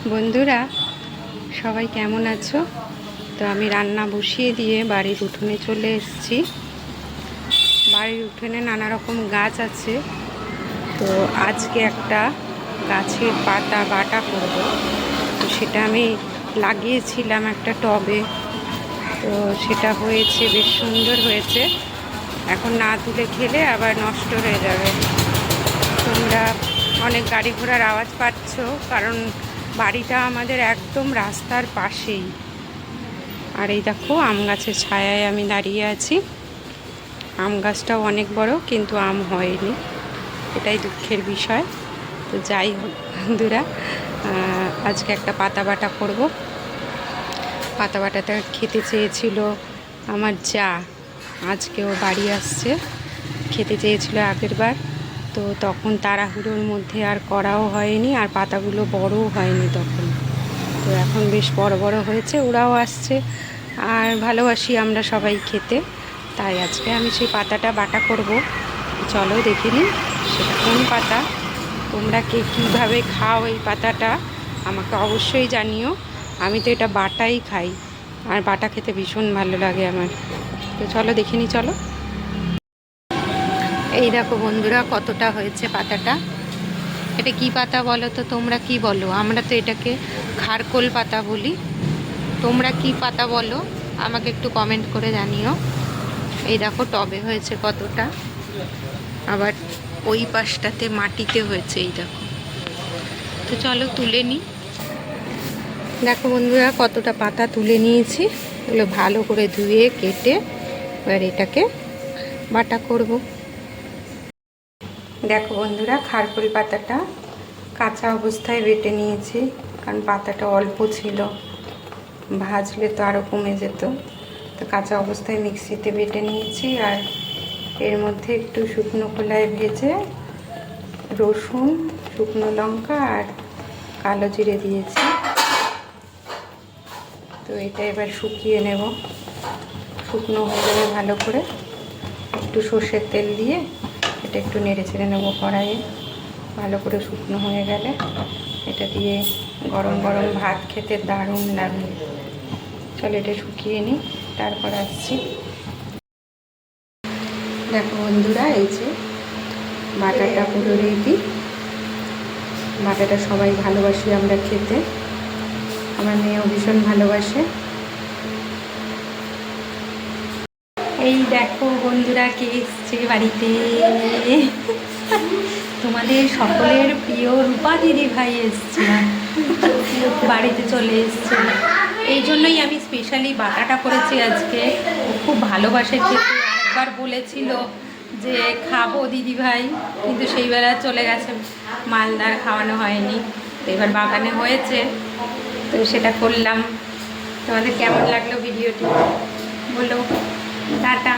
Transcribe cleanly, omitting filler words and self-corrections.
বন্ধুরা সবাই কেমন আছো? তো আমি রান্না বসিয়ে দিয়ে বাড়ির উঠোনে চলে এসেছি। বাড়ির উঠোনে নানা রকম গাছ আছে, তো আজকে একটা গাছের পাতা বাটা করব। তো সেটা আমি লাগিয়েছিলাম একটা টবে, তো সেটা হয়েছে, বেশ সুন্দর হয়েছে। এখন না তুলে খেলে আবার নষ্ট হয়ে যাবে। তোমরা অনেক গাড়ি ঘোড়ার আওয়াজ পাচ্ছ, কারণ বাড়িটা আমাদের একদম রাস্তার পাশেই। আর এই দেখো, আম গাছের ছায়ায় আমি দাঁড়িয়ে আছি। আম গাছটাও অনেক বড়, কিন্তু আম হয়নি, এটাই দুঃখের বিষয়। তো যাই হোক বন্ধুরা, আজকে একটা পাতা বাটা করব। পাতা বাটাটা খেতে চেয়েছিল আমার যা, আজকেও বাড়ি আসছে, খেতে চেয়েছিল আগের বার। তো তখন তাড়াহুড়োর মধ্যে আর করাও হয়নি, আর পাতাগুলো বড়ও হয়নি তখন। তো এখন বেশ বড় বড় হয়েছে, ওরাও আসছে, আর ভালোবাসি আমরা সবাই খেতে। তাই আজকে আমি সেই পাতাটা বাটা করব। চলো দেখে নিই সেটা কোন পাতা। তোমরা কে কীভাবে খাও এই পাতাটা আমাকে অবশ্যই জানিও। আমি তো এটা বাটাই খাই, আর বাটা খেতে ভীষণ ভালো লাগে আমার। তো চলো দেখে নিই, চলো। এই দেখো বন্ধুরা, কতটা হয়েছে পাতাটা। এটা কি পাতা বলো তো? তোমরা কি বলো? আমরা তো এটাকে খারকোল পাতা বলি। তোমরা কি পাতা বলো আমাকে একটু কমেন্ট করে জানিও। এই দেখো টবে হয়েছে কতটা, আবার ওই পাশটাতে মাটিতে হয়েছে, এই দেখো। তো চলো তুলে নিই। দেখো বন্ধুরা, কতটা পাতা তুলে নিয়েছি। এগুলো ভালো করে ধুয়ে কেটে এবার এটাকে বাটা করব। দেখো বন্ধুরা, খারকুল পাতাটা কাঁচা অবস্থায় বেটে নিয়েছি, কারণ পাতাটা অল্প ছিল, ভাজলে তো আরও কমে যেত। তো কাঁচা অবস্থায় মিক্সিতে বেটে নিয়েছি, আর এর মধ্যে একটু শুকনো খোলায় ভেজে রসুন, শুকনো লঙ্কা আর কালো জিরে দিয়েছি। তো এটা এবার শুকিয়ে নেব, শুকনো হয়ে যাবে ভালো করে। একটু সর্ষের তেল দিয়ে এটা একটু নেড়ে ছেড়ে নেবো কড়াইয়ে। ভালো করে শুকনো হয়ে গেলে এটা দিয়ে গরম গরম ভাত খেতে দারুণ লাগে। চলো এটা শুকিয়ে নিই, তারপর আসছি। দেখো বন্ধুরা, এই যে বাটাটা পুরো রেডি। বাটাটা সবাই ভালোবাসি আমরা খেতে, আমার মেয়েও ভীষণ ভালোবাসে। এই দেখো বন্ধুরা, কে এসছে বাড়িতে। তোমাদের সকলের প্রিয় রূপা দিদি ভাই এসছে, বাড়িতে চলে এসছে। এই জন্যই আমি স্পেশালি বাটাটা করেছি আজকে। ও খুব ভালোবাসে খেতে, আরেকবার বলেছিল যে খাবো দিদি ভাই, কিন্তু সেই বেলা চলে গেছে, মালদার খাওয়ানো হয়নি। তো এবার বাগানে হয়েছে, তো সেটা করলাম। তোমাদের কেমন লাগলো ভিডিওটি বলো। টাটা।